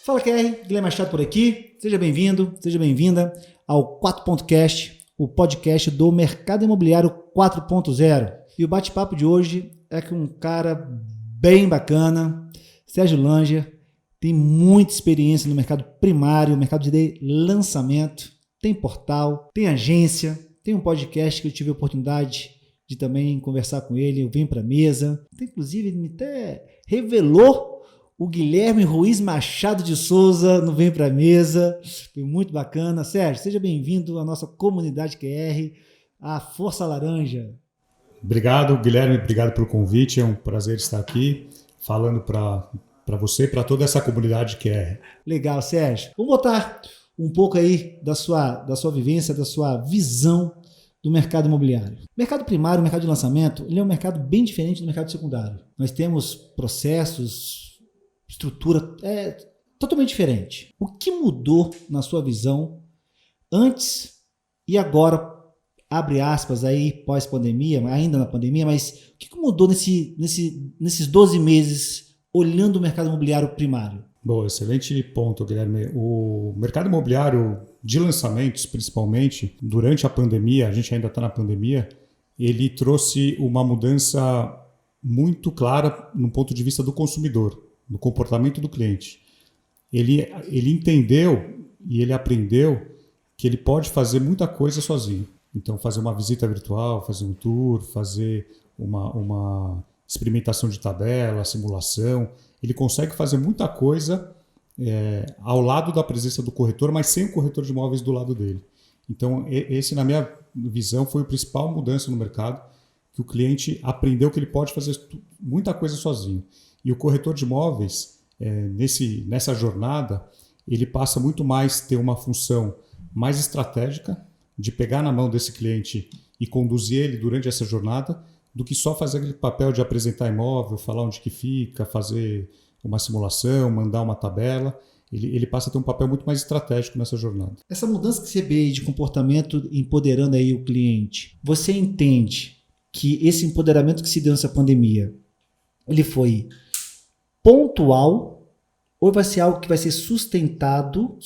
Fala, QR, Guilherme Machado por aqui. Seja bem-vindo, seja bem-vinda ao 4.cast, o podcast do Mercado Imobiliário 4.0. E o bate-papo de hoje é com um cara bem bacana, Sérgio Langer, tem muita experiência no mercado primário, mercado de lançamento, tem portal, tem agência, tem um podcast que eu tive a oportunidade de também conversar com ele, eu venho para a mesa. Inclusive, ele me até revelou o Guilherme Ruiz Machado de Souza no Vem Pra Mesa. Foi muito bacana. Sérgio, seja bem-vindo à nossa comunidade QR, a Força Laranja. Obrigado, Guilherme. Obrigado pelo convite. É um prazer estar aqui falando para você e para toda essa comunidade QR. Legal, Sérgio. Vamos botar um pouco aí da sua vivência, da sua visão do mercado imobiliário. O mercado primário, o mercado de lançamento, ele é um mercado bem diferente do mercado secundário. Nós temos processos, estrutura totalmente diferente. O que mudou na sua visão antes e agora, abre aspas aí, pós-pandemia, ainda na pandemia, mas o que mudou nesses 12 meses olhando o mercado imobiliário primário? Bom, excelente ponto, Guilherme. O mercado imobiliário de lançamentos, principalmente, durante a pandemia, a gente ainda está na pandemia, ele trouxe uma mudança muito clara no ponto de vista do consumidor, no comportamento do cliente. Ele entendeu e ele aprendeu que ele pode fazer muita coisa sozinho. Então, fazer uma visita virtual, fazer um tour, fazer uma experimentação de tabela, simulação. Ele consegue fazer muita coisa ao lado da presença do corretor, mas sem o corretor de imóveis do lado dele. Então, esse, na minha visão, foi a principal mudança no mercado, que o cliente aprendeu que ele pode fazer muita coisa sozinho. E o corretor de imóveis, nessa jornada, ele passa muito mais a ter uma função mais estratégica, de pegar na mão desse cliente e conduzir ele durante essa jornada, do que só fazer aquele papel de apresentar imóvel, falar onde que fica, fazer uma simulação, mandar uma tabela. Ele passa a ter um papel muito mais estratégico nessa jornada. Essa mudança que você vê de comportamento empoderando aí o cliente, você entende que esse empoderamento que se deu nessa pandemia, ele foi pontual ou vai ser algo que vai ser sustentável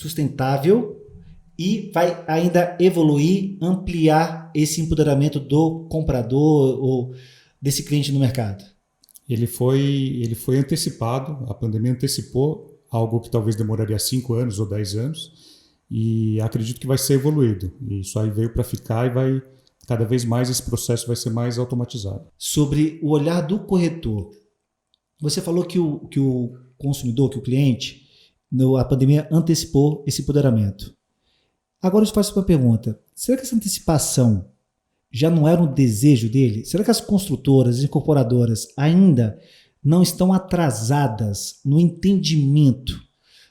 e vai ainda evoluir, ampliar esse empoderamento do comprador ou desse cliente no mercado? Ele foi antecipado, a pandemia antecipou algo que talvez demoraria 5 anos ou 10 anos e acredito que vai ser evoluído. E isso aí veio para ficar e vai cada vez mais esse processo vai ser mais automatizado. Sobre o olhar do corretor, você falou que o consumidor, que o cliente, a pandemia antecipou esse empoderamento. Agora eu te faço uma pergunta. Será que essa antecipação já não era um desejo dele? Será que as construtoras e incorporadoras ainda não estão atrasadas no entendimento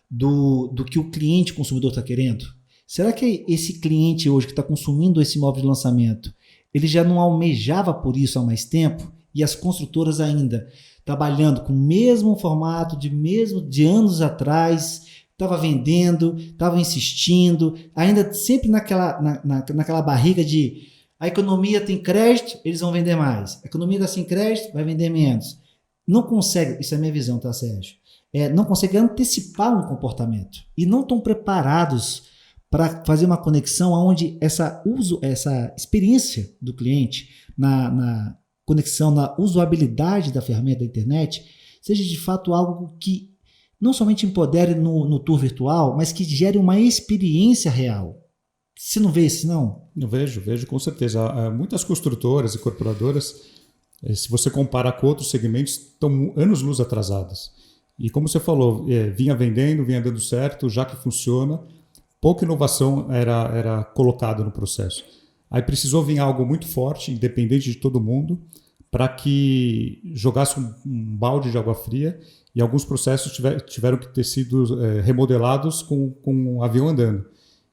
do que o cliente consumidor está querendo? Será que esse cliente hoje que está consumindo esse imóvel de lançamento, ele já não almejava por isso há mais tempo? E as construtoras ainda trabalhando com o mesmo formato de anos atrás, estava vendendo, estava insistindo, ainda sempre naquela barriga de a economia tem crédito, eles vão vender mais. A economia está sem crédito, vai vender menos. Não consegue, isso é a minha visão, tá, Sérgio? Não consegue antecipar um comportamento e não estão preparados para fazer uma conexão onde essa experiência do cliente na conexão, na usabilidade da ferramenta da internet, seja de fato algo que não somente empodere no tour virtual, mas que gere uma experiência real. Você não vê isso, não? Eu vejo com certeza. Muitas construtoras e incorporadoras, se você comparar com outros segmentos, estão anos-luz atrasadas. E como você falou, vinha vendendo, vinha dando certo, já que funciona, pouca inovação era colocada no processo. Aí precisou vir algo muito forte, independente de todo mundo, para que jogasse um balde de água fria e alguns processos tiveram que ter sido remodelados com um avião andando.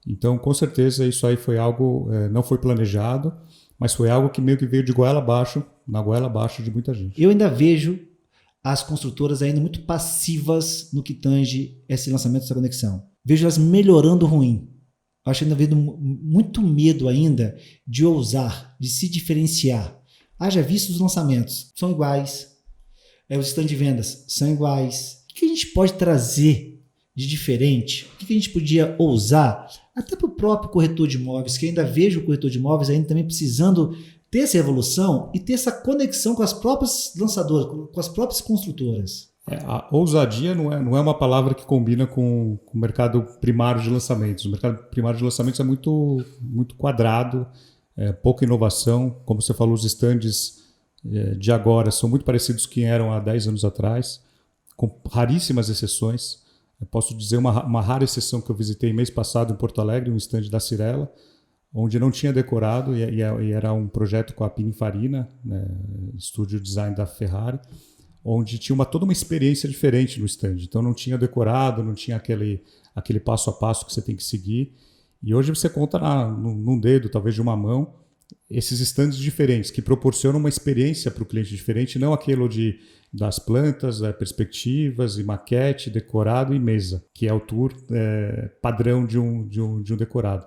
Então, com certeza, isso aí foi algo, não foi planejado, mas foi algo que meio que veio de goela abaixo, na goela abaixo de muita gente. Eu ainda vejo as construtoras ainda muito passivas no que tange esse lançamento dessa conexão. Vejo elas melhorando o ruim. Acho que ainda vejo muito medo ainda de ousar, de se diferenciar. Haja visto os lançamentos, são iguais. Os stand de vendas são iguais. O que a gente pode trazer de diferente? O que a gente podia ousar, até para o próprio corretor de imóveis, que ainda vejo o corretor de imóveis ainda também precisando ter essa evolução e ter essa conexão com as próprias lançadoras, com as próprias construtoras? A ousadia não é uma palavra que combina com o mercado primário de lançamentos. O mercado primário de lançamentos é muito, muito quadrado, pouca inovação. Como você falou, os estandes de agora são muito parecidos com que eram há 10 anos atrás, com raríssimas exceções. Eu posso dizer uma rara exceção que eu visitei mês passado em Porto Alegre, um estande da Cirela, onde não tinha decorado e era um projeto com a Pininfarina, né, estúdio design da Ferrari, onde tinha toda uma experiência diferente no stand. Então não tinha decorado, não tinha aquele passo a passo que você tem que seguir. E hoje você conta num dedo, talvez de uma mão, esses stands diferentes, que proporcionam uma experiência para o cliente diferente, não aquilo das plantas, perspectivas e maquete, decorado e mesa, que é o tour padrão de um decorado.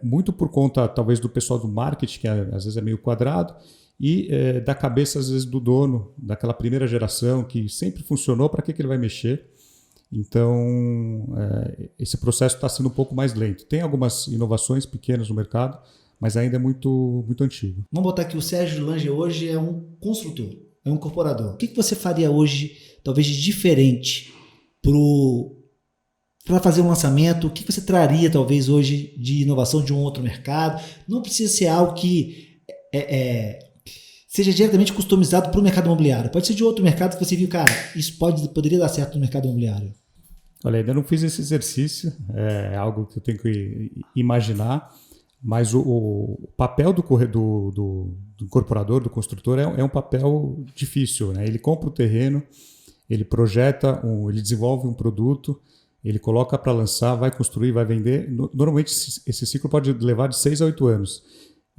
Muito por conta, talvez, do pessoal do marketing, que às vezes é meio quadrado, e da cabeça, às vezes, do dono, daquela primeira geração, que sempre funcionou, para que ele vai mexer? Então, esse processo está sendo um pouco mais lento. Tem algumas inovações pequenas no mercado, mas ainda é muito, muito antigo. Vamos botar aqui, o Sérgio Lange hoje é um construtor, é um incorporador. O que você faria hoje, talvez, de diferente para fazer um lançamento? O que você traria, talvez, hoje de inovação de um outro mercado? Não precisa ser algo que seja diretamente customizado para o mercado imobiliário. Pode ser de outro mercado que você viu, cara, isso poderia dar certo no mercado imobiliário. Olha, ainda não fiz esse exercício, é algo que eu tenho que imaginar, mas o papel do incorporador, do construtor, é um papel difícil, né? Ele compra o terreno, ele projeta, ele desenvolve um produto, ele coloca para lançar, vai construir, vai vender. Normalmente esse ciclo pode levar de 6 a 8 anos.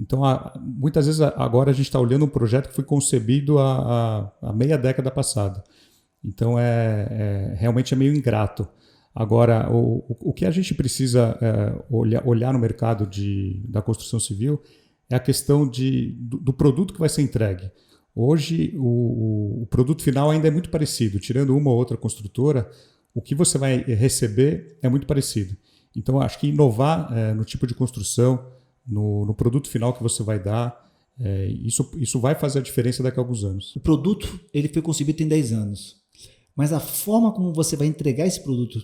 Então, muitas vezes agora a gente está olhando um projeto que foi concebido há meia década passada. Então, realmente é meio ingrato. Agora, o que a gente precisa olhar no mercado da construção civil é a questão do produto que vai ser entregue. Hoje, o produto final ainda é muito parecido. Tirando uma ou outra construtora, o que você vai receber é muito parecido. Então, acho que inovar no tipo de construção, no produto final que você vai dar, isso vai fazer a diferença daqui a alguns anos. O produto ele foi concebido tem 10 anos, mas a forma como você vai entregar esse produto,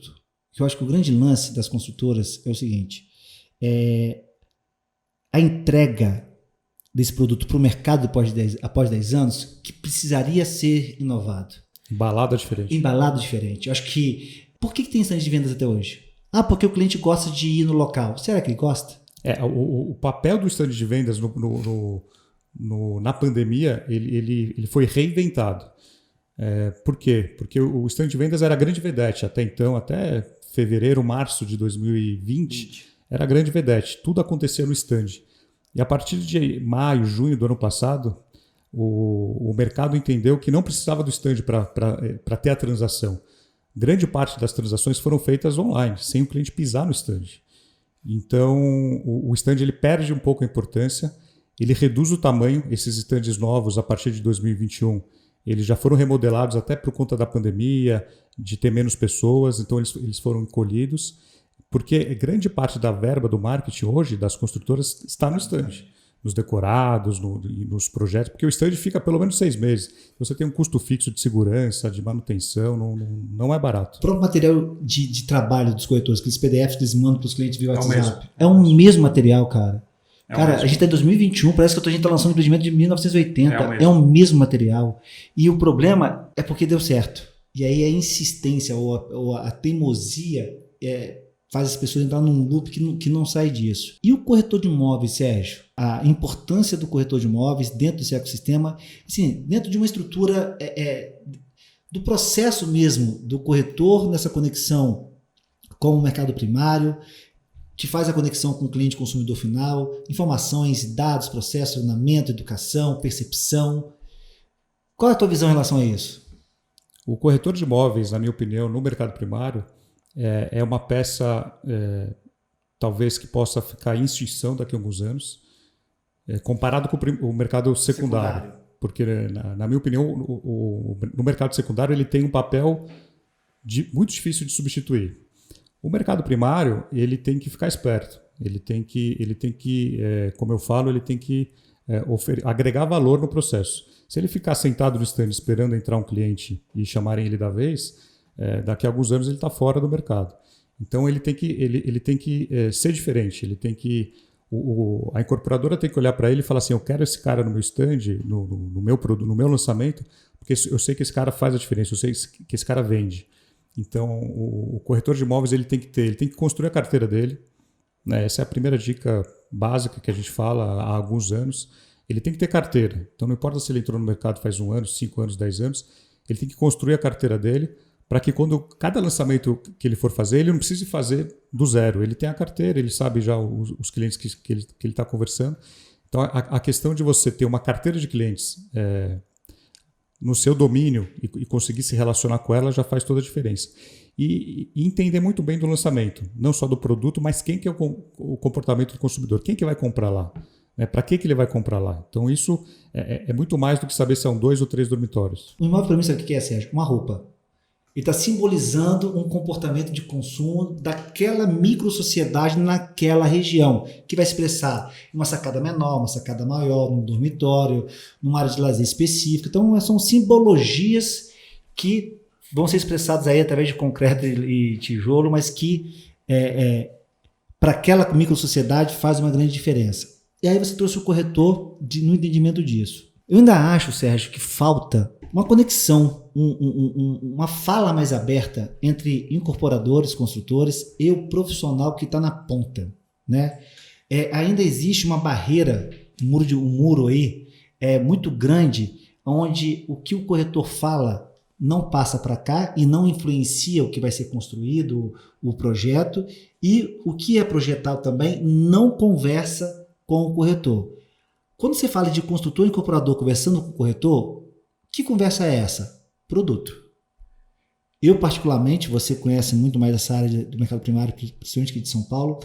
que eu acho que o grande lance das construtoras é o seguinte, a entrega desse produto para o mercado após 10 anos, que precisaria ser inovado. Embalado diferente. Eu acho que... Por que tem stand de vendas até hoje? Porque o cliente gosta de ir no local. Será que ele gosta? O papel do stand de vendas na pandemia, ele foi reinventado. Por quê? Porque o stand de vendas era a grande vedete até então, até fevereiro, março de 2020, era a grande vedete. Tudo acontecia no stand. E a partir de maio, junho do ano passado, o mercado entendeu que não precisava do stand para ter a transação. Grande parte das transações foram feitas online, sem o cliente pisar no stand. Então, o stand ele perde um pouco a importância, ele reduz o tamanho. Esses stands novos, a partir de 2021, eles já foram remodelados até por conta da pandemia, de ter menos pessoas, então eles foram encolhidos, porque grande parte da verba do marketing hoje, das construtoras, está no stand, nos decorados, nos projetos, porque o stand fica pelo menos 6 meses. Você tem um custo fixo de segurança, de manutenção, não é barato. O próprio material de trabalho dos corretores, aqueles PDFs que eles mandam para os clientes via WhatsApp, é o mesmo material, cara. A gente está em 2021, parece que a gente está lançando um empreendimento de 1980. É o mesmo material. E o problema é porque deu certo. E aí a insistência ou a teimosia faz as pessoas entrar num loop que não sai disso. E o corretor de imóveis, Sérgio? A importância do corretor de imóveis dentro desse ecossistema, assim, dentro de uma estrutura do processo mesmo do corretor nessa conexão com o mercado primário, que faz a conexão com o cliente consumidor final, informações, dados, processo, treinamento, educação, percepção. Qual é a tua visão em relação a isso? O corretor de imóveis, na minha opinião, no mercado primário, é uma peça talvez que possa ficar em extinção daqui a alguns anos, comparado com o mercado secundário. Porque, na minha opinião, no mercado secundário ele tem um papel muito difícil de substituir. O mercado primário, ele tem que ficar esperto. Ele tem que, como eu falo, ele tem que agregar valor no processo. Se ele ficar sentado no stand esperando entrar um cliente e chamarem ele da vez, daqui a alguns anos ele está fora do mercado. Então ele tem que ser diferente. Ele tem que a incorporadora tem que olhar para ele e falar assim: eu quero esse cara no meu stand, no meu produto, no meu lançamento, porque eu sei que esse cara faz a diferença, eu sei que esse cara vende. Então o corretor de imóveis ele tem que construir a carteira dele. Né? Essa é a primeira dica básica que a gente fala há alguns anos. Ele tem que ter carteira. Então não importa se ele entrou no mercado faz 1 ano, 5 anos, 10 anos, ele tem que construir a carteira dele para que quando cada lançamento que ele for fazer, ele não precise fazer do zero. Ele tem a carteira, ele sabe já os clientes que ele está conversando. Então a questão de você ter uma carteira de clientes no seu domínio e conseguir se relacionar com ela já faz toda a diferença. E entender muito bem do lançamento, não só do produto, mas quem que é o comportamento do consumidor, quem que vai comprar lá, né? Para que ele vai comprar lá. Então isso é muito mais do que saber se são 2 ou 3 dormitórios. O imóvel para mim sabe o que é, Sérgio? Uma roupa. Ele está simbolizando um comportamento de consumo daquela micro-sociedade naquela região, que vai expressar em uma sacada menor, uma sacada maior, num dormitório, numa área de lazer específica. Então são simbologias que vão ser expressadas aí através de concreto e tijolo, mas que para aquela micro-sociedade faz uma grande diferença. E aí você trouxe o corretor no entendimento disso. Eu ainda acho, Sérgio, que falta uma conexão, uma fala mais aberta entre incorporadores, construtores e o profissional que está na ponta. Né? Ainda existe uma barreira, um muro aí muito grande, onde o que o corretor fala não passa para cá e não influencia o que vai ser construído, o projeto, e o que é projetado também não conversa com o corretor. Quando você fala de construtor e incorporador conversando com o corretor, que conversa é essa? Produto. Eu, particularmente, você conhece muito mais essa área do mercado primário, principalmente aqui de São Paulo,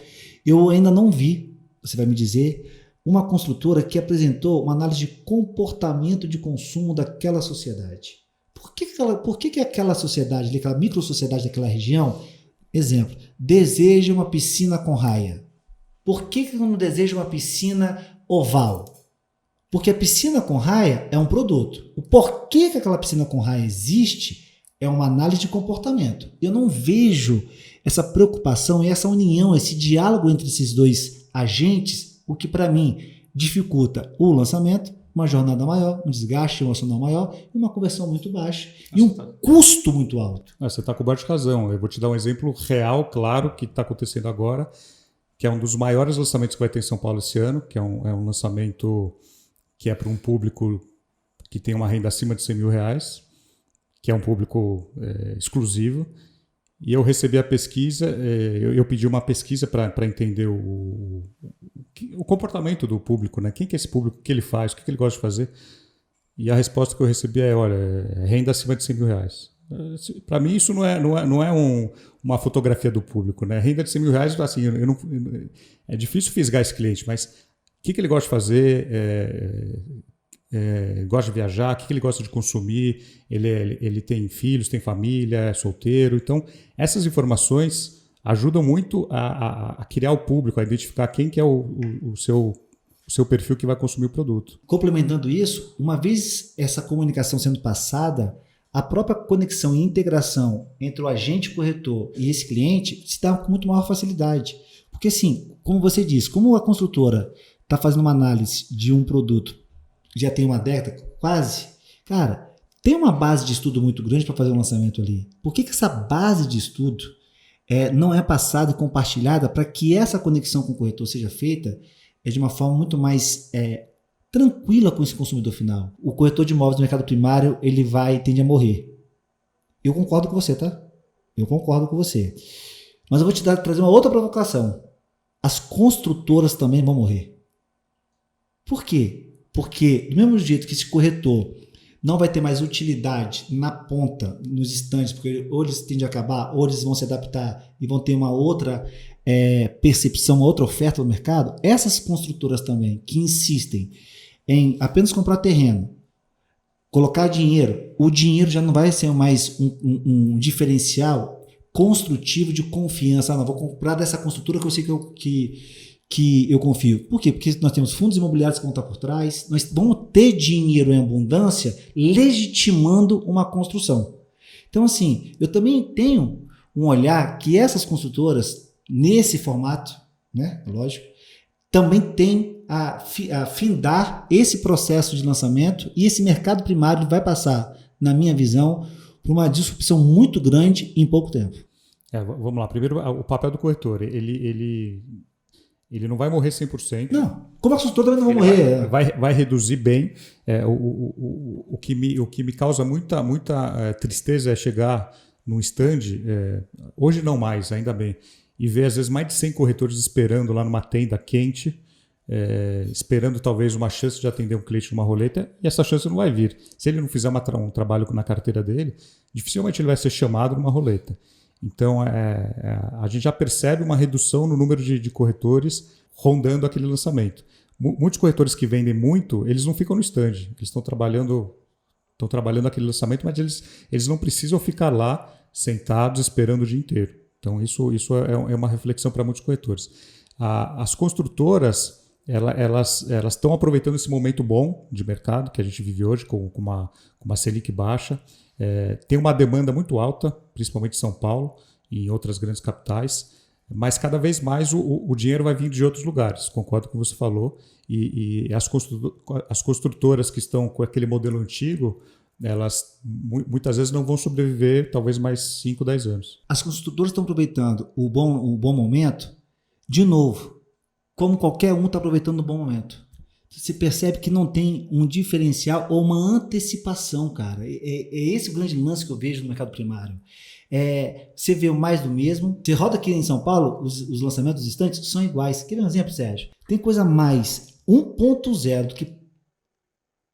eu ainda não vi, você vai me dizer, uma construtora que apresentou uma análise de comportamento de consumo daquela sociedade. Por que aquela sociedade, aquela micro-sociedade daquela região, exemplo, deseja uma piscina com raia? Por que não deseja uma piscina oval? Porque a piscina com raia é um produto. O porquê que aquela piscina com raia existe é uma análise de comportamento. Eu não vejo essa preocupação e essa união, esse diálogo entre esses dois agentes, o que para mim dificulta o lançamento, uma jornada maior, um desgaste emocional maior e uma conversão muito baixa e um custo muito alto. Você está coberto de razão. Eu vou te dar um exemplo real, claro, que está acontecendo agora, que é um dos maiores lançamentos que vai ter em São Paulo esse ano, que é um lançamento que é para um público que tem uma renda acima de R$100 mil, que é um público exclusivo. E eu recebi a pesquisa, eu pedi uma pesquisa para entender o comportamento do público, né? Quem que é esse público, o que ele faz, o que ele gosta de fazer. E a resposta que eu recebi é renda acima de R$100 mil. Para mim isso não é uma fotografia do público, né? Renda de R$100 mil, assim, é difícil fisgar esse cliente, mas o que ele gosta de fazer, gosta de viajar, o que ele gosta de consumir, ele tem filhos, tem família, é solteiro. Então, essas informações ajudam muito a criar o público, a identificar quem que é o seu perfil que vai consumir o produto. Complementando isso, uma vez essa comunicação sendo passada, a própria conexão e integração entre o agente corretor e esse cliente se dá com muito maior facilidade. Porque assim, como você disse, como a construtora está fazendo uma análise de um produto já tem uma década, quase, cara, tem uma base de estudo muito grande para fazer um lançamento ali. Por que essa base de estudo não é passada e compartilhada para que essa conexão com o corretor seja feita de uma forma muito mais tranquila com esse consumidor final? O corretor de imóveis do mercado primário, ele tende a morrer. Eu concordo com você, tá? Eu concordo com você. Mas eu vou trazer uma outra provocação. As construtoras também vão morrer. Por quê? Porque, do mesmo jeito que esse corretor não vai ter mais utilidade na ponta, nos estandes, porque ou eles tendem a acabar, ou eles vão se adaptar e vão ter uma outra percepção, uma outra oferta no mercado, essas construtoras também, que insistem em apenas comprar terreno, colocar dinheiro, o dinheiro já não vai ser mais um diferencial construtivo de confiança. Não, vou comprar dessa construtora que eu sei que eu confio. Por quê? Porque nós temos fundos imobiliários que vão estar por trás, nós vamos ter dinheiro em abundância legitimando uma construção. Então, assim, eu também tenho um olhar que essas construtoras, nesse formato, né, lógico, também tem a findar esse processo de lançamento, e esse mercado primário vai passar, na minha visão, por uma disrupção muito grande em pouco tempo. Vamos lá. Primeiro, o papel do corretor. Ele não vai morrer 100%. Não, como a construtora também não vai morrer. Vai reduzir bem. O que me causa muita tristeza é chegar num stand, hoje não mais, ainda bem, e ver às vezes mais de 100 corretores esperando lá numa tenda quente, esperando talvez uma chance de atender um cliente numa roleta, e essa chance não vai vir. Se ele não fizer um trabalho na carteira dele, dificilmente ele vai ser chamado numa roleta. Então, a gente já percebe uma redução no número de corretores rondando aquele lançamento. Muitos corretores que vendem muito, eles não ficam no stand, eles estão trabalhando aquele lançamento, mas eles não precisam ficar lá sentados esperando o dia inteiro. Então, isso é uma reflexão para muitos corretores. As construtoras, elas estão aproveitando esse momento bom de mercado que a gente vive hoje, com uma Selic baixa. Tem uma demanda muito alta, principalmente em São Paulo e em outras grandes capitais, mas cada vez mais o dinheiro vai vir de outros lugares, concordo com o que você falou, e as construtoras que estão com aquele modelo antigo, elas muitas vezes não vão sobreviver talvez mais 5, 10 anos. As construtoras estão aproveitando o bom momento, de novo, como qualquer um está aproveitando o bom momento. Você percebe que não tem um diferencial ou uma antecipação, cara. É esse o grande lance que eu vejo no mercado primário. Você vê o mais do mesmo. Você roda aqui em São Paulo, os lançamentos dos estantes são iguais. Quer ver um exemplo, Sérgio? Tem coisa mais 1.0 do que...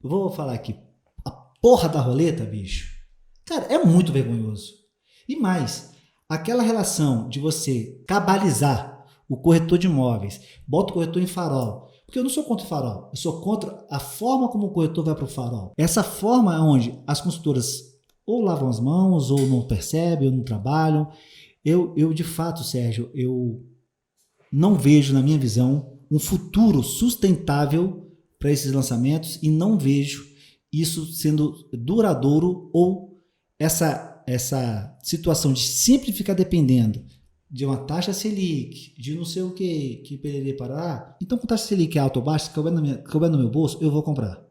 Eu vou falar aqui. A porra da roleta, bicho. Cara, é muito vergonhoso. E mais, aquela relação de você cabalizar o corretor de imóveis, bota o corretor em farol. Porque eu não sou contra o farol, eu sou contra a forma como o corretor vai para o farol. Essa forma é onde as consultoras ou lavam as mãos, ou não percebem, ou não trabalham. Eu de fato, Sérgio, eu não vejo, na minha visão, um futuro sustentável para esses lançamentos e não vejo isso sendo duradouro ou essa situação de sempre ficar dependendo de uma taxa Selic, de não sei o que perderei parar. Então, com taxa Selic alta ou baixa, se couber no meu bolso, eu vou comprar.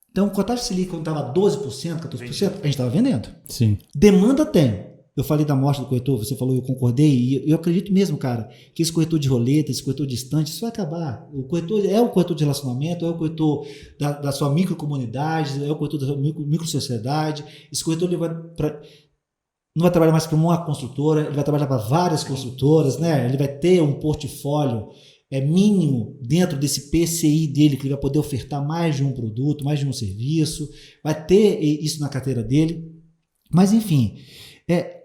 Então, com a taxa Selic, quando estava 12%, 14%, a gente estava vendendo. Sim. Demanda tem. Eu falei da morte do corretor, você falou, eu concordei, e eu acredito mesmo, cara, que esse corretor de roleta, esse corretor distante, isso vai acabar. O corretor é o corretor de relacionamento, é o corretor da sua microcomunidade, é o corretor da sua microsociedade. Esse corretor ele não vai trabalhar mais para uma construtora, ele vai trabalhar para várias construtoras, né? Ele vai ter um portfólio mínimo dentro desse PCI dele, que ele vai poder ofertar mais de um produto, mais de um serviço, vai ter isso na carteira dele. Mas, enfim,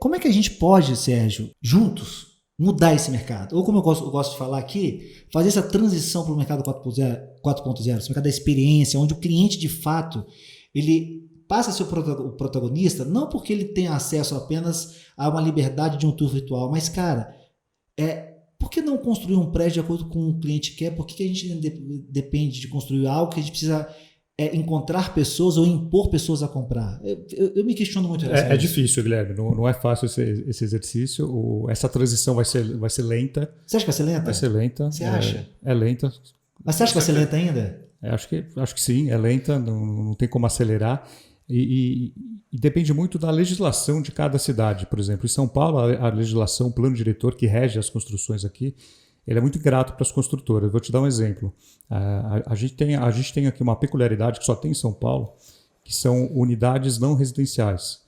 como é que a gente pode, Sérgio, juntos, mudar esse mercado? Ou como eu gosto de falar aqui, fazer essa transição para o mercado 4.0, esse mercado da experiência, onde o cliente, de fato, ele passa a ser o protagonista, não porque ele tem acesso apenas a uma liberdade de um tour virtual, mas, cara, por que não construir um prédio de acordo com o que o cliente quer? Por que a gente depende de construir algo que a gente precisa encontrar pessoas ou impor pessoas a comprar? Eu me questiono muito. É difícil, Guilherme. Não é fácil esse exercício. Essa transição vai ser lenta. Você acha que vai ser lenta? Vai ser lenta. Você acha? É lenta. Mas você acha que vai ser lenta ainda? Acho que sim, é lenta, não tem como acelerar. E depende muito da legislação de cada cidade. Por exemplo, em São Paulo, a legislação, o plano diretor que rege as construções aqui, ele é muito ingrato para as construtoras. Vou te dar um exemplo. A gente tem aqui uma peculiaridade que só tem em São Paulo, que são unidades não residenciais.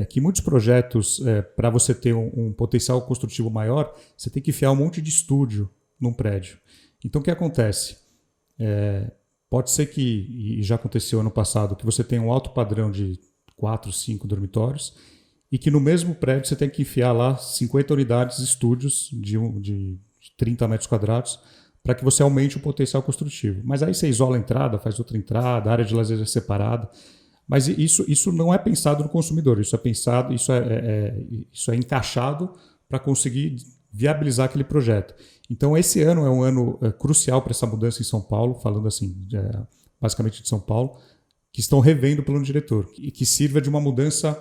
Que muitos projetos, para você ter um potencial construtivo maior, você tem que enfiar um monte de estúdio num prédio. Então, o que acontece? Pode ser que, e já aconteceu ano passado, que você tenha um alto padrão de 4, 5 dormitórios e que no mesmo prédio você tem que enfiar lá 50 unidades, estúdios de 30 metros quadrados para que você aumente o potencial construtivo. Mas aí você isola a entrada, faz outra entrada, a área de lazer é separada. Mas isso não é pensado no consumidor, isso é encaixado para conseguir viabilizar aquele projeto. Então, esse ano é um ano crucial para essa mudança em São Paulo, falando assim, basicamente de São Paulo, que estão revendo o plano diretor e que sirva de uma mudança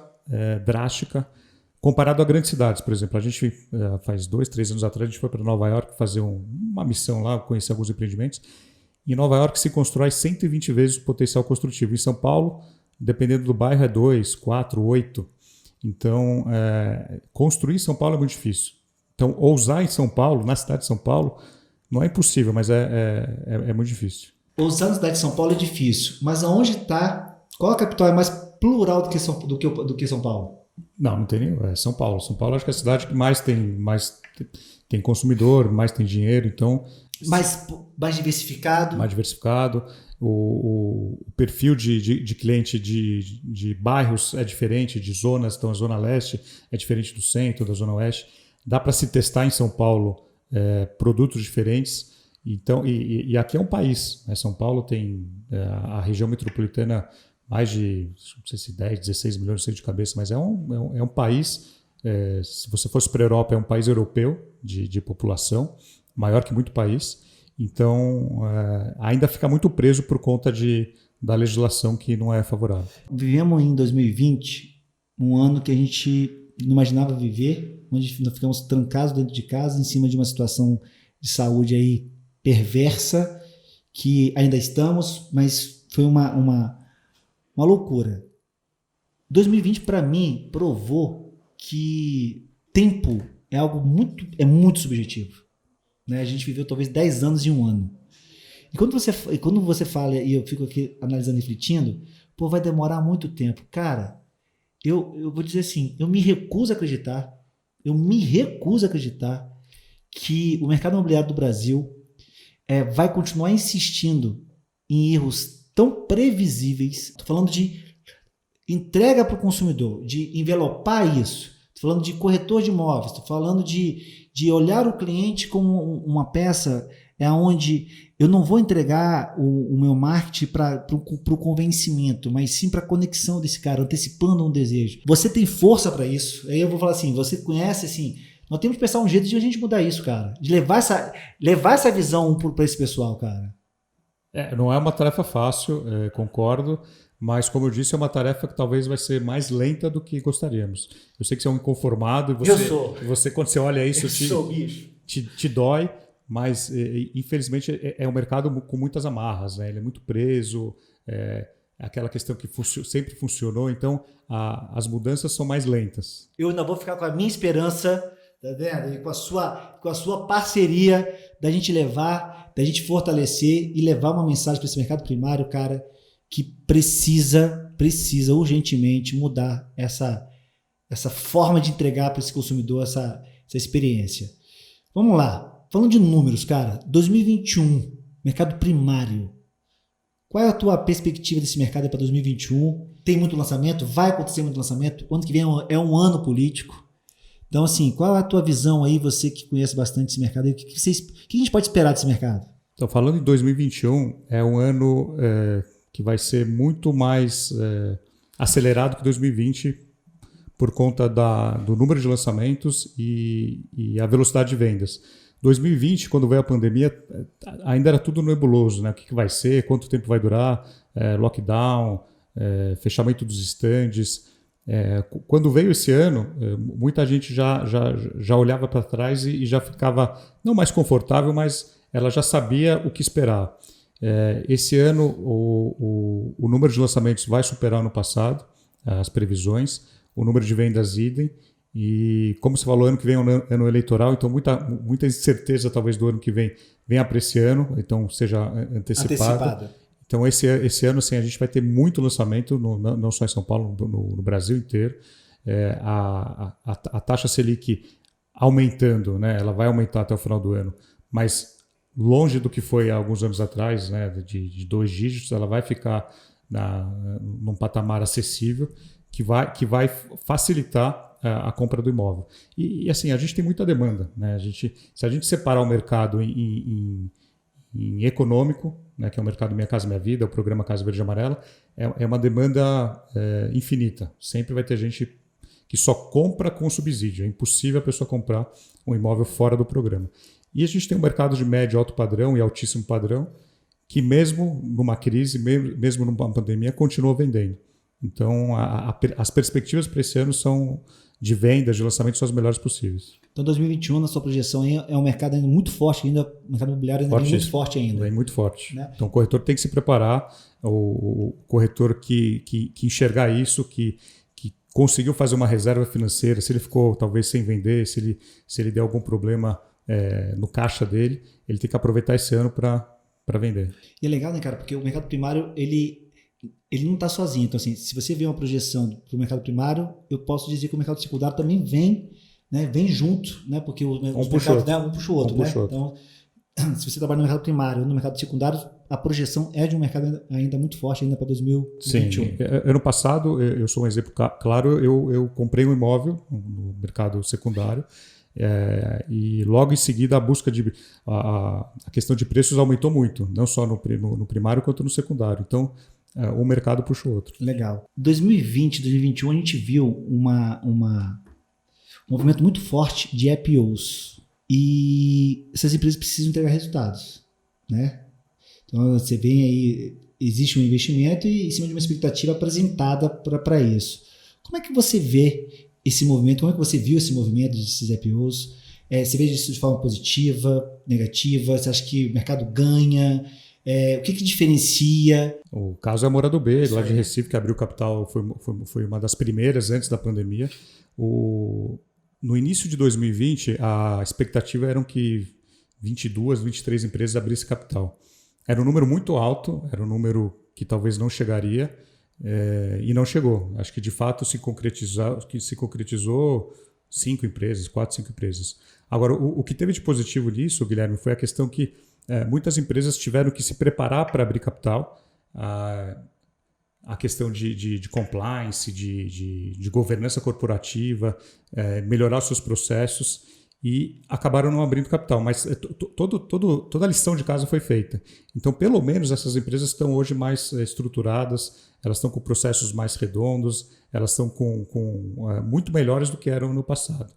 drástica comparado a grandes cidades. Por exemplo, a gente, faz 2, 3 anos atrás, a gente foi para Nova York fazer uma missão lá, conhecer alguns empreendimentos. Em Nova York se constrói 120 vezes o potencial construtivo. Em São Paulo, dependendo do bairro, é 2, 4, 8. Então, construir em São Paulo é muito difícil. Então, ousar em São Paulo, na cidade de São Paulo, não é impossível, mas é muito difícil. Ousar na cidade de São Paulo é difícil, mas aonde está? Qual a capital é mais plural do que São Paulo? Não tem nenhum. É São Paulo. São Paulo acho que é a cidade que mais tem consumidor, mais tem dinheiro, então... Mais diversificado? Mais diversificado. O perfil de cliente de bairros é diferente, de zonas. Então, a Zona Leste é diferente do centro, da Zona Oeste. Dá para se testar em São Paulo produtos diferentes. Então, e aqui é um país. Né? São Paulo tem a região metropolitana mais de, não sei se 10, 16 milhões, não sei de cabeça, mas é um país, se você fosse para a Europa, é um país europeu de população, maior que muito país. Então, ainda fica muito preso por conta da legislação que não é favorável. Vivemos em 2020, um ano que a gente não imaginava viver, onde nós ficamos trancados dentro de casa, em cima de uma situação de saúde aí perversa, que ainda estamos, mas foi uma loucura. 2020, para mim, provou que tempo é algo muito subjetivo. Né? A gente viveu talvez 10 anos em um ano. E quando você fala, e eu fico aqui analisando e refletindo, vai demorar muito tempo. Cara, eu vou dizer assim, eu me recuso a acreditar que o mercado imobiliário do Brasil vai continuar insistindo em erros tão previsíveis. Estou falando de entrega para o consumidor, de envelopar isso. Estou falando de corretor de imóveis, estou falando de olhar o cliente como uma peça onde eu não vou entregar o meu marketing para o convencimento, mas sim para a conexão desse cara, antecipando um desejo. Você tem força para isso. Aí eu vou falar assim, você conhece assim, nós temos que pensar um jeito de a gente mudar isso, cara. De levar essa visão para esse pessoal, cara. Não é uma tarefa fácil, concordo, mas como eu disse, é uma tarefa que talvez vai ser mais lenta do que gostaríamos. Eu sei que você é um inconformado e você quando você olha isso te dói, mas infelizmente é um mercado com muitas amarras, né? Ele é muito preso, aquela questão que sempre funcionou, então as mudanças são mais lentas. Eu ainda vou ficar com a minha esperança, tá vendo? E com a sua parceria da gente levar, da gente fortalecer e levar uma mensagem para esse mercado primário, cara, que precisa urgentemente mudar essa forma de entregar para esse consumidor essa experiência. Vamos lá. Falando de números, cara, 2021, mercado primário. Qual é a tua perspectiva desse mercado para 2021? Tem muito lançamento? Vai acontecer muito lançamento? O ano que vem é um ano político. Então, assim, qual é a tua visão aí, você que conhece bastante esse mercado? O que a gente pode esperar desse mercado? Então, falando em 2021, é um ano que vai ser muito mais acelerado que 2020 por conta do número de lançamentos e a velocidade de vendas. 2020, quando veio a pandemia, ainda era tudo nebuloso, né? O que vai ser, quanto tempo vai durar, lockdown, fechamento dos estandes. Quando veio esse ano, muita gente já olhava para trás e já ficava não mais confortável, mas ela já sabia o que esperar. Esse ano o número de lançamentos vai superar o ano passado, as previsões, o número de vendas idem. E como você falou, ano que vem é um ano eleitoral, então muita incerteza talvez do ano que vem venha para esse ano, então seja antecipada. Então esse ano sim, a gente vai ter muito lançamento, não só em São Paulo, no Brasil inteiro. A taxa Selic aumentando, né, ela vai aumentar até o final do ano, mas longe do que foi há alguns anos atrás, né, de 2 dígitos, ela vai ficar num patamar acessível que vai facilitar a compra do imóvel. E assim, a gente tem muita demanda. Né? Se a gente separar o mercado em em econômico, né, que é o mercado Minha Casa Minha Vida, o programa Casa Verde e Amarela, é uma demanda infinita. Sempre vai ter gente que só compra com subsídio. É impossível a pessoa comprar um imóvel fora do programa. E a gente tem um mercado de médio, alto padrão e altíssimo padrão, que mesmo numa crise, mesmo numa pandemia, continua vendendo. Então, as perspectivas para esse ano são de vendas, de lançamento, são as melhores possíveis. Então, 2021, na sua projeção, é um mercado ainda muito forte, ainda, o mercado imobiliário ainda vem muito forte ainda. Vem muito forte. Né? Então, o corretor tem que se preparar, o corretor que enxergar isso, que conseguiu fazer uma reserva financeira, se ele ficou talvez sem vender, se ele der algum problema no caixa dele, ele tem que aproveitar esse ano para vender. E é legal, né, cara? Porque o mercado primário, ele não está sozinho. Então, assim, se você vê uma projeção para o mercado primário, eu posso dizer que o mercado secundário também vem, né, vem junto, né? Porque os mercados, né, um puxa o outro. Né? Então, se você trabalha no mercado primário ou no mercado secundário, a projeção é de um mercado ainda muito forte ainda para 2021. Sim. Ano passado, eu sou um exemplo claro, eu comprei um imóvel no mercado secundário, e logo em seguida a busca a questão de preços aumentou muito, não só no primário quanto no secundário. Então, um mercado puxa o outro. Legal. 2020, 2021 a gente viu um movimento muito forte de IPOs e essas empresas precisam entregar resultados, né? Então você vê aí, existe um investimento e em cima de uma expectativa apresentada para isso. Como é que você vê esse movimento? Como é que você viu esse movimento desses IPOs? Você vê isso de forma positiva, negativa? Você acha que o mercado ganha? O que diferencia? O caso é a Morado B, lá de Recife, que abriu capital, foi uma das primeiras antes da pandemia. No início de 2020, a expectativa era que 22, 23 empresas abrissem capital. Era um número muito alto, era um número que talvez não chegaria, e não chegou. Acho que de fato se concretizou 5 empresas, 4, 5 empresas. Agora, o que teve de positivo nisso, Guilherme, foi a questão que muitas empresas tiveram que se preparar para abrir capital. A questão de compliance, de governança corporativa, melhorar os seus processos, e acabaram não abrindo capital. Mas toda a lição de casa foi feita. Então, pelo menos, essas empresas estão hoje mais estruturadas, elas estão com processos mais redondos, elas estão muito melhores do que eram no passado.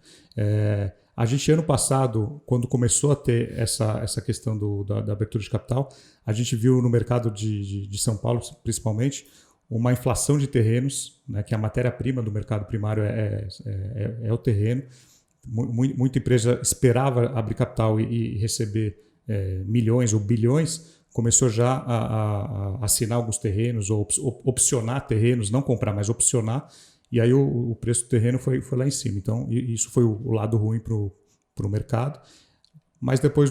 A gente, ano passado, quando começou a ter essa questão da abertura de capital, a gente viu no mercado de São Paulo, principalmente, uma inflação de terrenos, né, que a matéria-prima do mercado primário é o terreno. Muita empresa esperava abrir capital e receber milhões ou bilhões, começou já a assinar alguns terrenos ou opcionar terrenos, não comprar, mas opcionar, e aí o preço do terreno foi lá em cima. Então, isso foi o lado ruim para o mercado. Mas depois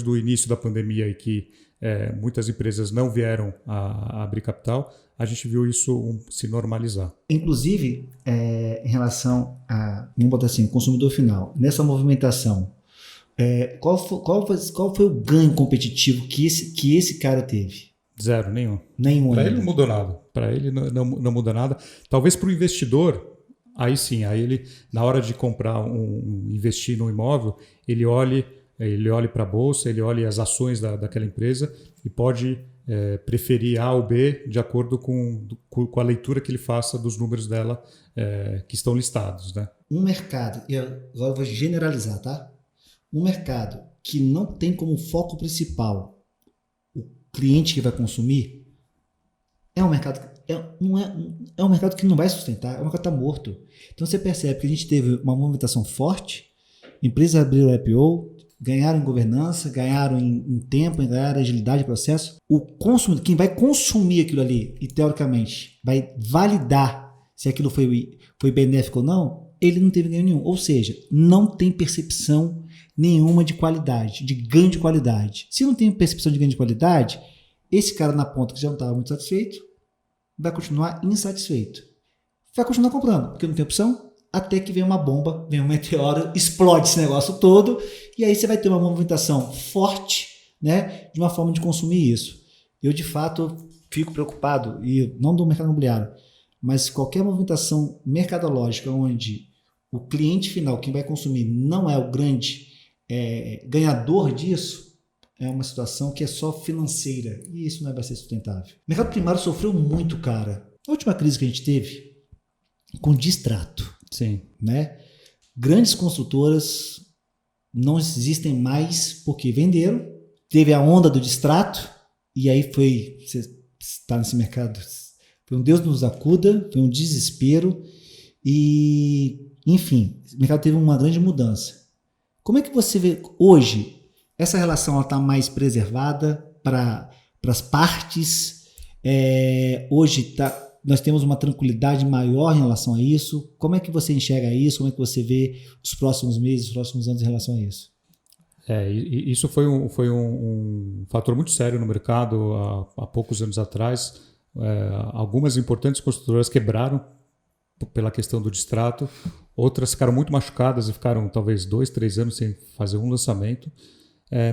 do início da pandemia e que muitas empresas não vieram a abrir capital, a gente viu isso se normalizar. Inclusive, em relação vamos botar assim, o consumidor final, nessa movimentação, qual foi o ganho competitivo que esse cara teve? Zero, nenhum. Nenhum. Para ele não mudou nada. Para ele não muda nada. Talvez para o investidor, aí sim, aí ele, na hora de comprar investir no imóvel, ele olhe para a bolsa, ele olhe as ações daquela empresa e pode preferir A ou B de acordo com a leitura que ele faça dos números dela que estão listados, né? Um mercado, e agora eu vou generalizar, tá? Um mercado que não tem como foco principal o cliente que vai consumir, é um mercado que não vai sustentar, é um mercado que está morto. Então você percebe que a gente teve uma movimentação forte, empresas abriram IPO, ganharam em governança, ganharam em tempo, ganharam em agilidade de processo. O consumidor, quem vai consumir aquilo ali e teoricamente vai validar se aquilo foi benéfico ou não, ele não teve ganho nenhum. Ou seja, não tem percepção nenhuma de qualidade, de ganho de qualidade. Se não tem percepção de ganho de qualidade, esse cara na ponta que já não estava muito satisfeito vai continuar insatisfeito. Vai continuar comprando, porque não tem opção, até que vem uma bomba, vem um meteoro, explode esse negócio todo, e aí você vai ter uma movimentação forte, né, de uma forma de consumir isso. Eu, de fato, fico preocupado, e não do mercado imobiliário, mas qualquer movimentação mercadológica onde o cliente final, quem vai consumir, não é o grande ganhador disso, é uma situação que é só financeira e isso não vai ser sustentável. O mercado primário sofreu muito, cara. A última crise que a gente teve com distrato, Sim. né? Grandes construtoras não existem mais porque venderam, teve a onda do distrato e aí foi, você está nesse mercado, foi um Deus nos acuda, foi um desespero e, enfim, o mercado teve uma grande mudança. Como é que você vê hoje essa relação está mais preservada para as partes? Hoje nós temos uma tranquilidade maior em relação a isso. Como é que você enxerga isso? Como é que você vê os próximos meses, os próximos anos em relação a isso? Isso foi um fator muito sério no mercado há poucos anos atrás. Algumas importantes construtoras quebraram pela questão do distrato, outras ficaram muito machucadas e ficaram talvez 2, 3 anos sem fazer um lançamento.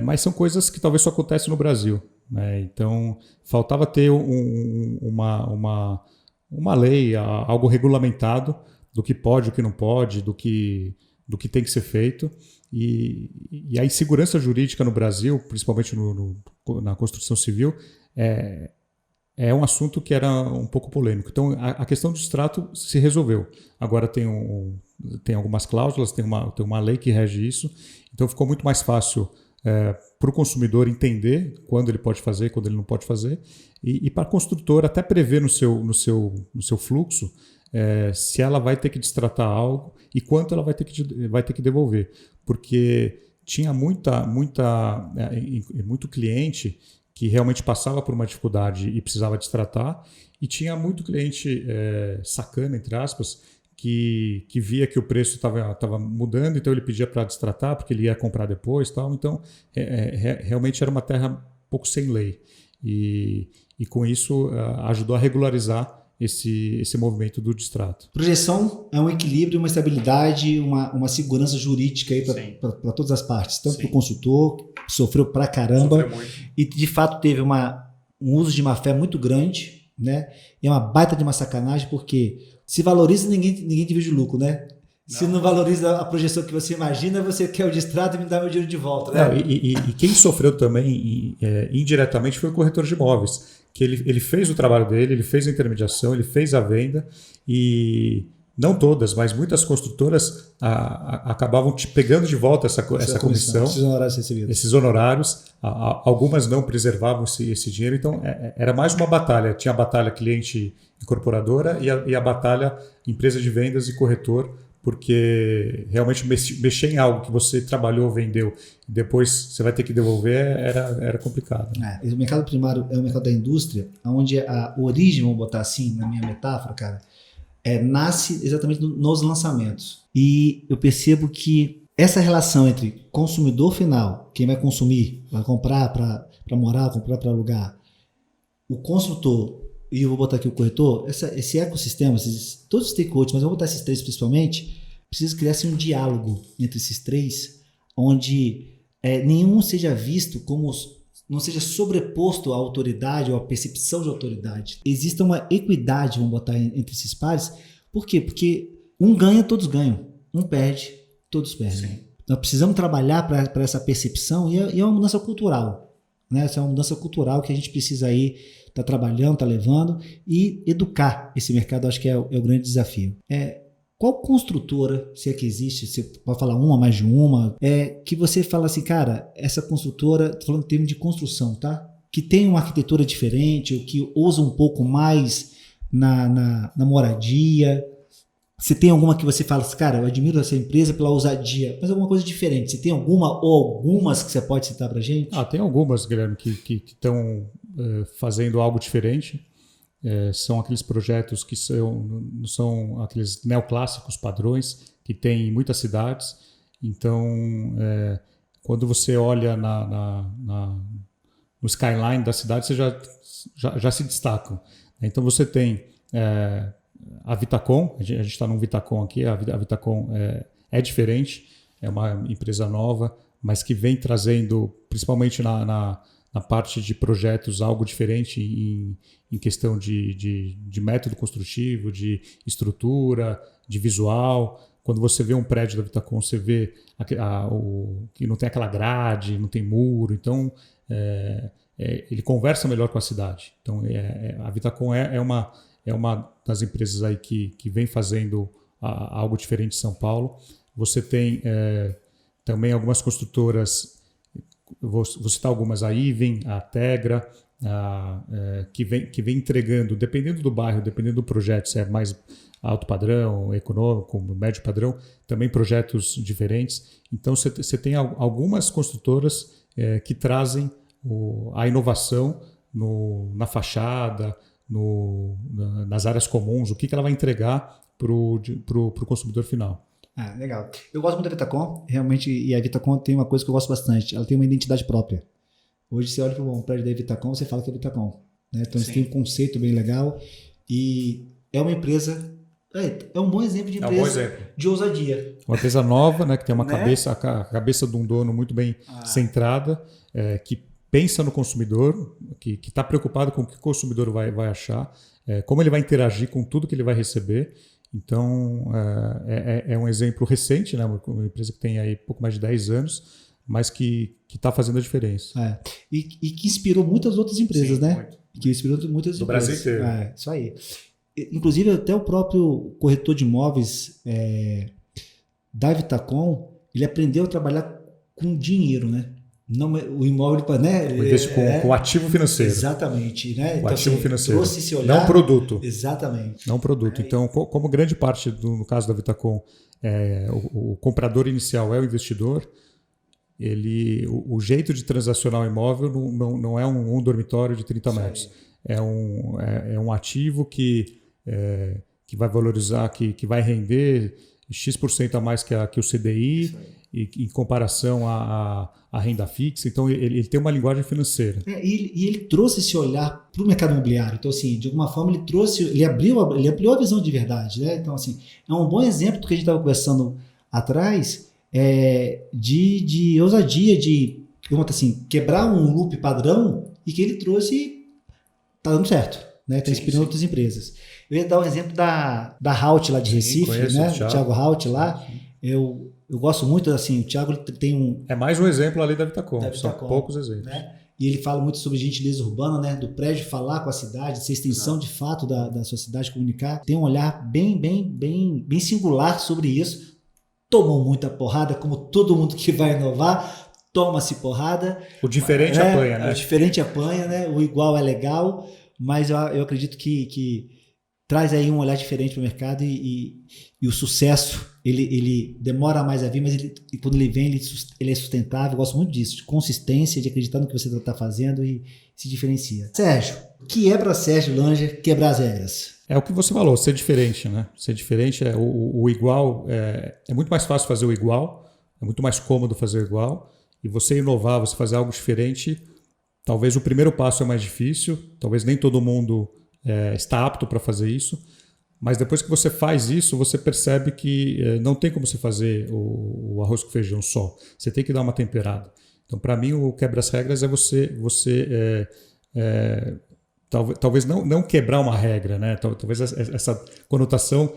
Mas são coisas que talvez só acontecem no Brasil, né? Então, faltava ter uma lei, algo regulamentado do que pode, o que não pode, do que tem que ser feito. E a insegurança jurídica no Brasil, principalmente na construção civil, é um assunto que era um pouco polêmico. Então, a questão do distrato se resolveu. Agora tem algumas cláusulas, tem uma lei que rege isso. Então, ficou muito mais fácil para o consumidor entender quando ele pode fazer, quando ele não pode fazer, e para a construtora até prever no seu fluxo se ela vai ter que distratar algo e quanto ela vai ter que devolver. Porque tinha muito cliente que realmente passava por uma dificuldade e precisava distratar, e tinha muito cliente sacana, entre aspas, que via que o preço estava mudando, então ele pedia para distratar, porque ele ia comprar depois. Tal. Então, realmente era uma terra um pouco sem lei. E com isso, ajudou a regularizar esse movimento do distrato. Projeção é um equilíbrio, uma estabilidade, uma segurança jurídica para todas as partes, tanto para o consultor, que sofreu pra caramba, e de fato teve um uso de má fé muito grande, né? E é uma baita de uma sacanagem, porque se valoriza, ninguém te vê de lucro, né? Se não valoriza a projeção que você imagina, você quer o distrato e me dá meu dinheiro de volta, né? Não, e quem sofreu também indiretamente foi o corretor de imóveis, que ele fez o trabalho dele, ele fez a intermediação, ele fez a venda, e não todas, mas muitas construtoras acabavam te pegando de volta essa comissão, esses honorários. Algumas não preservavam esse dinheiro, então era mais uma batalha. Tinha a batalha cliente incorporadora e a batalha empresa de vendas e corretor, porque realmente mexer em algo que você trabalhou, vendeu, e depois você vai ter que devolver, era complicado. O mercado primário é o mercado da indústria, onde a origem, vamos botar assim, na minha metáfora, cara, nasce exatamente nos lançamentos. E eu percebo que essa relação entre consumidor final, quem vai consumir, vai comprar para morar, comprar para alugar, o construtor, e eu vou botar aqui o corretor, esse ecossistema, todos os stakeholders, mas eu vou botar esses três principalmente, precisa criar-se um diálogo entre esses três, onde nenhum seja visto como, não seja sobreposto à autoridade ou à percepção de autoridade. Exista uma equidade, vamos botar, entre esses pares. Por quê? Porque um ganha, todos ganham. Um perde, todos perdem. Sim. Nós precisamos trabalhar para essa percepção e é uma mudança cultural, né? Essa é uma mudança cultural que a gente precisa aí estar trabalhando, estar levando e educar esse mercado. Acho que é o grande desafio. Qual construtora, se é que existe, você pode falar uma, mais de uma, que você fala assim, cara, essa construtora, estou falando em termos de construção, tá? Que tem uma arquitetura diferente, ou que ousa um pouco mais na moradia. Você tem alguma que você fala assim, cara, eu admiro essa empresa pela ousadia, mas alguma coisa diferente. Você tem alguma ou algumas que você pode citar pra gente? Tem algumas, Guilherme, que estão fazendo algo diferente. São aqueles projetos que são aqueles neoclássicos padrões que tem em muitas cidades. Então, quando você olha no skyline da cidade, você já se destacam. Então, você tem a Vitacom, a gente está num Vitacom aqui, a Vitacom é diferente, é uma empresa nova, mas que vem trazendo, principalmente na parte de projetos, algo diferente em questão de método construtivo, de estrutura, de visual. quando você vê um prédio da Vitacom, você vê que não tem aquela grade, não tem muro, então ele conversa melhor com a cidade. Então a Vitacom é uma das empresas aí que vem fazendo algo diferente em São Paulo. Você tem também algumas construtoras, vou citar algumas, a Iven, a Tegra, que vem entregando, dependendo do bairro, dependendo do projeto, se é mais alto padrão, econômico, médio padrão, também projetos diferentes. Então você tem algumas construtoras que trazem a inovação na fachada, nas áreas comuns, o que ela vai entregar para o consumidor final. Legal. Eu gosto muito da Vitacom, realmente, e a Vitacom tem uma coisa que eu gosto bastante, ela tem uma identidade própria. Hoje você olha para um prédio da Vitacom, você fala que é Vitacom. Né? Então eles têm um conceito bem legal e é uma empresa, é um bom exemplo de empresa de ousadia. Uma empresa nova, né, que tem uma a cabeça de um dono muito bem centrada, que pensa no consumidor, que está preocupado com o que o consumidor vai achar, como ele vai interagir com tudo que ele vai receber. Então, é um exemplo recente, né? Uma empresa que tem aí pouco mais de 10 anos, mas que está fazendo a diferença. E que inspirou muitas outras empresas, né? Muito. Que inspirou muitas do empresas. Brasil inteiro. Isso aí. Inclusive, até o próprio corretor de imóveis da Vitacom, ele aprendeu a trabalhar com dinheiro, né? Não, o imóvel, né? Com ativo financeiro. Exatamente. Né? Então, ativo financeiro. Trouxe esse olhar. Não produto. Exatamente. Não produto. Então, como grande parte, no caso da Vitacom, o comprador inicial é o investidor, o jeito de transacionar o imóvel não é um dormitório de 30 metros. É um ativo que vai valorizar, que vai render X% a mais que o CDI, em comparação à renda fixa. Então, ele tem uma linguagem financeira. E ele trouxe esse olhar para o mercado imobiliário. Então, assim, de alguma forma, ele ampliou a visão de verdade. Né? Então, assim, é um bom exemplo do que a gente estava conversando atrás, de ousadia, de assim, quebrar um loop padrão e que ele trouxe, está dando certo. Está inspirando outras empresas. Eu ia dar um exemplo da Haut lá de Recife, né? O Thiago Haut lá. Eu gosto muito, assim, o Thiago tem um... É mais um exemplo ali da Vitacom, são poucos exemplos. Né? E ele fala muito sobre gentileza urbana, né? Do prédio falar com a cidade, ser extensão de fato da sua cidade, comunicar. Tem um olhar bem singular sobre isso. Tomou muita porrada, como todo mundo que vai inovar, toma-se porrada. O diferente apanha, né? O diferente apanha, né? O igual é legal, mas eu acredito que traz aí um olhar diferente para o mercado e o sucesso, ele demora mais a vir, mas quando ele vem, ele é sustentável. Eu gosto muito disso, de consistência, de acreditar no que você está fazendo e se diferencia. Sérgio, o que é para Sérgio Langer quebrar as regras? É o que você falou, ser diferente, né? Ser diferente, o igual, é muito mais fácil fazer o igual, é muito mais cômodo fazer o igual, e você inovar, você fazer algo diferente, talvez o primeiro passo é mais difícil, talvez nem todo mundo está apto para fazer isso, mas depois que você faz isso, você percebe que não tem como você fazer o arroz com feijão só. Você tem que dar uma temperada. Então, para mim, o quebra as regras é você talvez não quebrar uma regra, né? Talvez essa conotação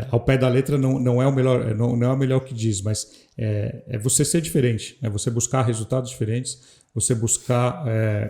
ao pé da letra não é o melhor, não é o melhor que diz, mas é você ser diferente, é você buscar resultados diferentes, você buscar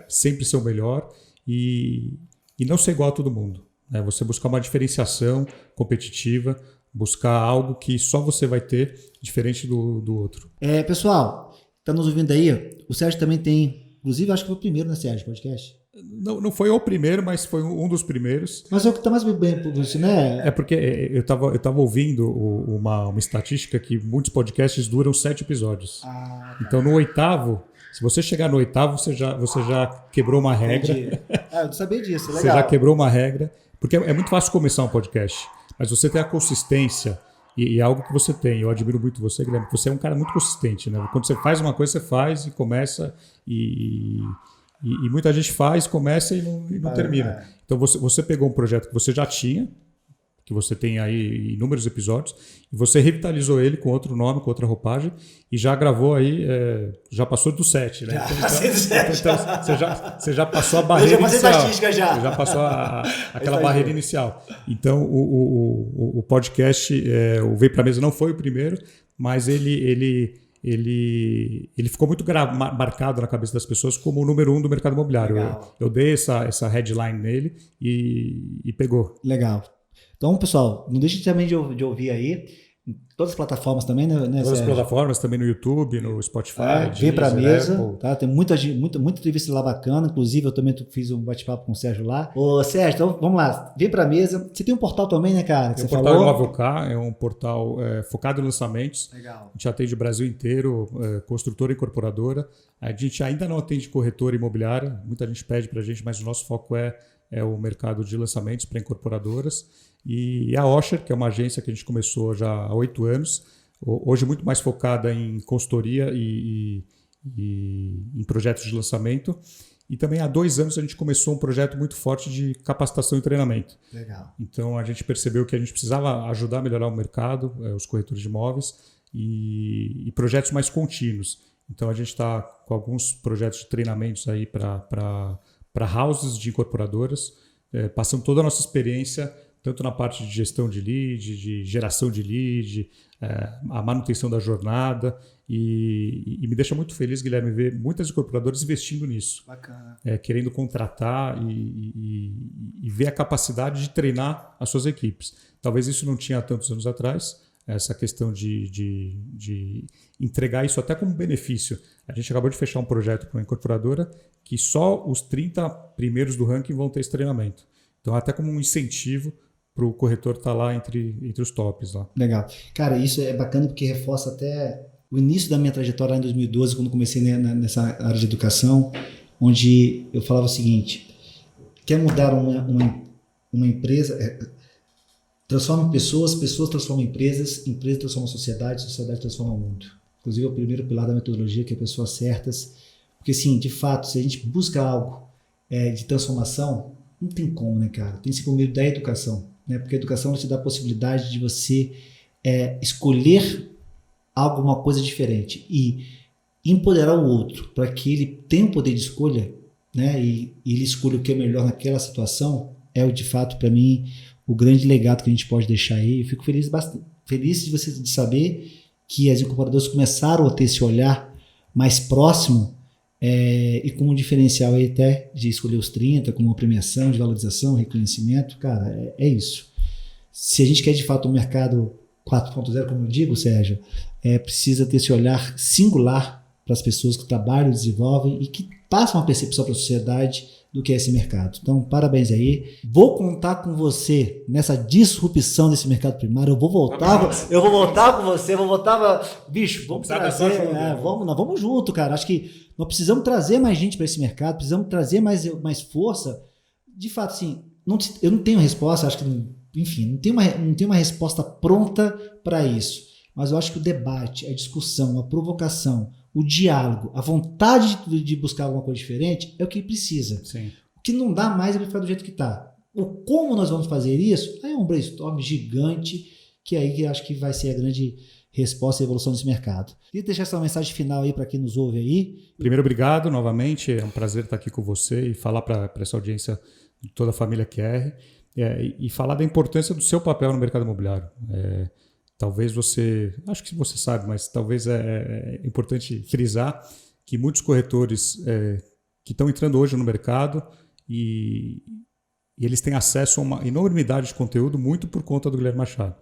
sempre ser o melhor e não ser igual a todo mundo. Você buscar uma diferenciação competitiva, buscar algo que só você vai ter diferente do outro. Pessoal, está nos ouvindo aí? O Sérgio também tem, inclusive acho que foi o primeiro, né, Sérgio, podcast? Não foi o primeiro, mas foi um dos primeiros. Mas é o que está mais bem por você, né? É porque eu tava ouvindo uma estatística que muitos podcasts duram 7 episódios. Tá. Então no 8º, se você chegar no 8º, você já quebrou uma regra. Eu não sabia disso, legal. Você já quebrou uma regra. Porque é muito fácil começar um podcast, mas você tem a consistência e é algo que você tem. Eu admiro muito você, Guilherme, porque você é um cara muito consistente, né? Quando você faz uma coisa, você faz e começa e muita gente faz, começa e não termina. Então você pegou um projeto que você já tinha, que você tem aí inúmeros episódios, e você revitalizou ele com outro nome, com outra roupagem, e já gravou aí, já passou do 7, né? Então, você já passou a barreira inicial. Já passou aquela barreira inicial. Então, o podcast, o Veio Pra Mesa não foi o primeiro, mas ele ficou muito marcado na cabeça das pessoas como o número 1 do mercado imobiliário. Eu dei essa headline nele e pegou. Legal. Então, pessoal, não deixe também de ouvir aí. Em todas as plataformas também, né? Todas as plataformas, também no YouTube, no Spotify. Vem Pra Mesa, tá? Tem muita entrevista lá bacana. Inclusive, eu também fiz um bate-papo com o Sérgio lá. Ô, Sérgio, então vamos lá. Vem Pra Mesa. Você tem um portal também, né, cara? Tem o portal Imóvel K, é um portal focado em lançamentos. Legal. A gente atende o Brasil inteiro, construtora e incorporadora. A gente ainda não atende corretora imobiliária. Muita gente pede pra gente, mas o nosso foco é o mercado de lançamentos para incorporadoras. E a Osher, que é uma agência que a gente começou já há 8 anos, hoje muito mais focada em consultoria e em projetos de lançamento. E também há 2 anos a gente começou um projeto muito forte de capacitação e treinamento. Legal. Então a gente percebeu que a gente precisava ajudar a melhorar o mercado, os corretores de imóveis, e projetos mais contínuos. Então a gente está com alguns projetos de treinamentos aí para houses de incorporadoras, passando toda a nossa experiência, tanto na parte de gestão de lead, de geração de lead, a manutenção da jornada, e me deixa muito feliz, Guilherme, ver muitas incorporadoras investindo nisso. Bacana. Querendo contratar e ver a capacidade de treinar as suas equipes. Talvez isso não tinha há tantos anos atrás, essa questão de entregar isso até como benefício. A gente acabou de fechar um projeto para uma incorporadora que só os 30 primeiros do ranking vão ter esse treinamento. Então, até como um incentivo para o corretor estar lá entre os tops. Lá. Legal. Cara, isso é bacana porque reforça até o início da minha trajetória lá em 2012, quando comecei nessa área de educação, onde eu falava o seguinte: quer mudar uma empresa, transforma pessoas, pessoas transformam empresas, empresas transformam sociedade, sociedade transforma o mundo. Inclusive, é o primeiro pilar da metodologia, que é pessoas certas. Porque, sim, de fato, se a gente busca algo de transformação, não tem como, né, cara? Tem que ser por meio da educação, né? Porque a educação te dá a possibilidade de você escolher alguma coisa diferente e empoderar o outro para que ele tenha o poder de escolha, né? E ele escolha o que é melhor naquela situação, de fato, para mim, o grande legado que a gente pode deixar aí. Eu fico feliz de saber que as incorporadoras começaram a ter esse olhar mais próximo e com um diferencial aí até de escolher os 30 como uma premiação de valorização, reconhecimento. Cara, é isso. Se a gente quer de fato um mercado 4.0, como eu digo, Sérgio, precisa ter esse olhar singular para as pessoas que trabalham, desenvolvem e que passam uma percepção para a sociedade do que é esse mercado. Então, parabéns aí. Vou contar com você nessa disrupção desse mercado primário. Eu vou voltar com você, bicho, vamos trazer, nós vamos junto, cara. Acho que nós precisamos trazer mais gente para esse mercado, precisamos trazer mais força. De fato, assim, eu não tenho resposta, acho que, enfim, não tem uma resposta pronta para isso. Mas eu acho que o debate, a discussão, a provocação, o diálogo, a vontade de buscar alguma coisa diferente é o que precisa. Sim. O que não dá mais é ficar do jeito que está. O como nós vamos fazer isso, aí é um brainstorm gigante, que aí que eu acho que vai ser a grande resposta à evolução desse mercado. Queria deixar essa mensagem final aí para quem nos ouve aí. Primeiro, obrigado novamente. É um prazer estar aqui com você e falar para essa audiência de toda a família QR e falar da importância do seu papel no mercado imobiliário. Talvez acho que você sabe, mas talvez é importante frisar que muitos corretores que estão entrando hoje no mercado e eles têm acesso a uma enormidade de conteúdo muito por conta do Guilherme Machado.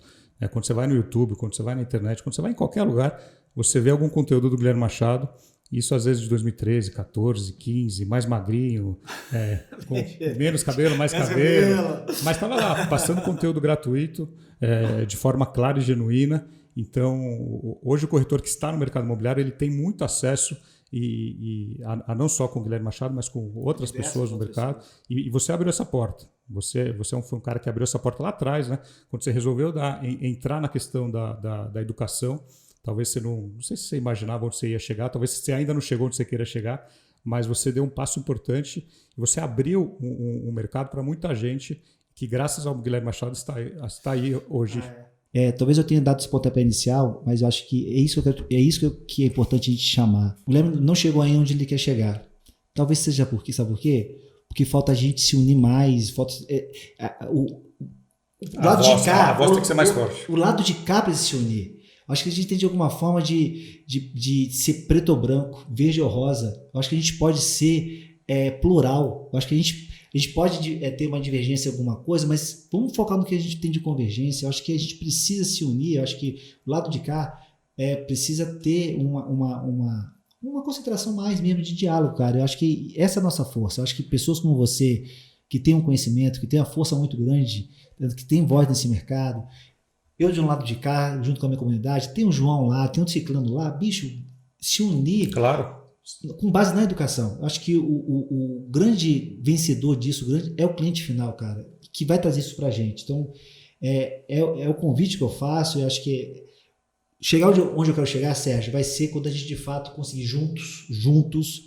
Quando você vai no YouTube, quando você vai na internet, quando você vai em qualquer lugar, você vê algum conteúdo do Guilherme Machado. Isso às vezes de 2013, 14, 15, mais magrinho, com menos cabelo, mais cabelo. Mas estava lá, passando conteúdo gratuito, de forma clara e genuína. Então, hoje o corretor que está no mercado imobiliário, ele tem muito acesso a não só com o Guilherme Machado, mas com outras pessoas no mercado. E você abriu essa porta. Você foi um cara que abriu essa porta lá atrás, né? Quando você resolveu entrar na questão da educação. Talvez você não sei se você imaginava onde você ia chegar, talvez você ainda não chegou onde você queira chegar, mas você deu um passo importante e você abriu um mercado para muita gente que graças ao Guilherme Machado está aí hoje. Talvez eu tenha dado esse pontapé inicial, mas eu acho que é isso que é importante a gente chamar. O Guilherme não chegou aí onde ele quer chegar. Talvez seja sabe por quê? Porque falta a gente se unir mais, o lado de cá, a voz tem que ser mais forte. O lado de cá precisa se unir. Acho que a gente tem de alguma forma de ser preto ou branco, verde ou rosa. Eu acho que a gente pode ser plural. Eu acho que a gente pode ter uma divergência em alguma coisa, mas vamos focar no que a gente tem de convergência. Eu acho que a gente precisa se unir. Eu acho que o lado de cá precisa ter uma concentração mais mesmo de diálogo, cara. Eu acho que essa é a nossa força. Eu acho que pessoas como você, que tem um conhecimento, que tem uma força muito grande, que tem voz nesse mercado, eu de um lado de cá, junto com a minha comunidade, tem o João lá, tem o Ciclano lá, bicho, se unir. Claro. Com base na educação. Eu acho que o grande vencedor disso é o cliente final, cara, que vai trazer isso pra gente. Então, é o convite que eu faço. Eu acho que chegar onde eu quero chegar, Sérgio, vai ser quando a gente de fato conseguir juntos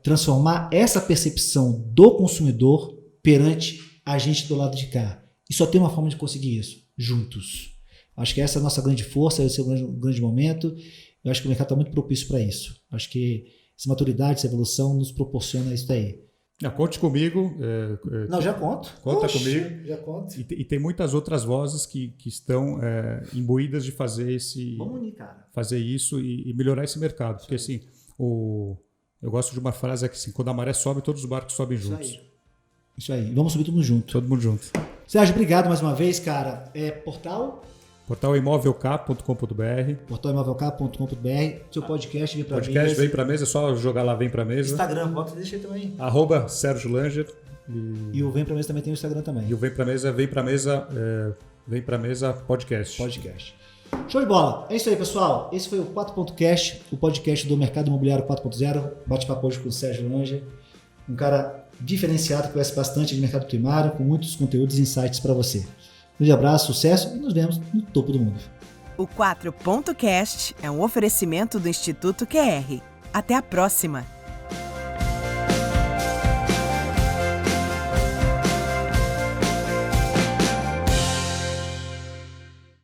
transformar essa percepção do consumidor perante a gente do lado de cá. E só tem uma forma de conseguir isso, juntos. Acho que essa é a nossa grande força, esse é o grande momento. Eu acho que o mercado está muito propício para isso. Acho que essa maturidade, essa evolução nos proporciona isso daí. Conte comigo. Não, já conto. Conta comigo. Já conto. E tem muitas outras vozes que estão imbuídas de fazer Vamos unir, cara. Fazer isso e melhorar esse mercado. Porque assim, eu gosto de uma frase que assim, quando a maré sobe, todos os barcos sobem juntos. Isso aí. Vamos subir todo mundo junto. Todo mundo junto. Sérgio, obrigado mais uma vez, cara. Portal imovelk.com.br. portalimovelk.com.br. Seu podcast vem pra mesa. Podcast vem pra mesa, é só jogar lá, vem pra mesa. Instagram, deixa aí também. @Sérgio Langer. E o Vem Pra Mesa também tem o Instagram também. E o Vem Pra Mesa podcast. Show de bola. É isso aí, pessoal. Esse foi o 4.cast, o podcast do Mercado Imobiliário 4.0. Bate-papo hoje com o Sérgio Langer. Um cara diferenciado que conhece bastante de mercado primário, com muitos conteúdos e insights para você. Um grande abraço, sucesso e nos vemos no topo do mundo. O 4.cast é um oferecimento do Instituto QR. Até a próxima!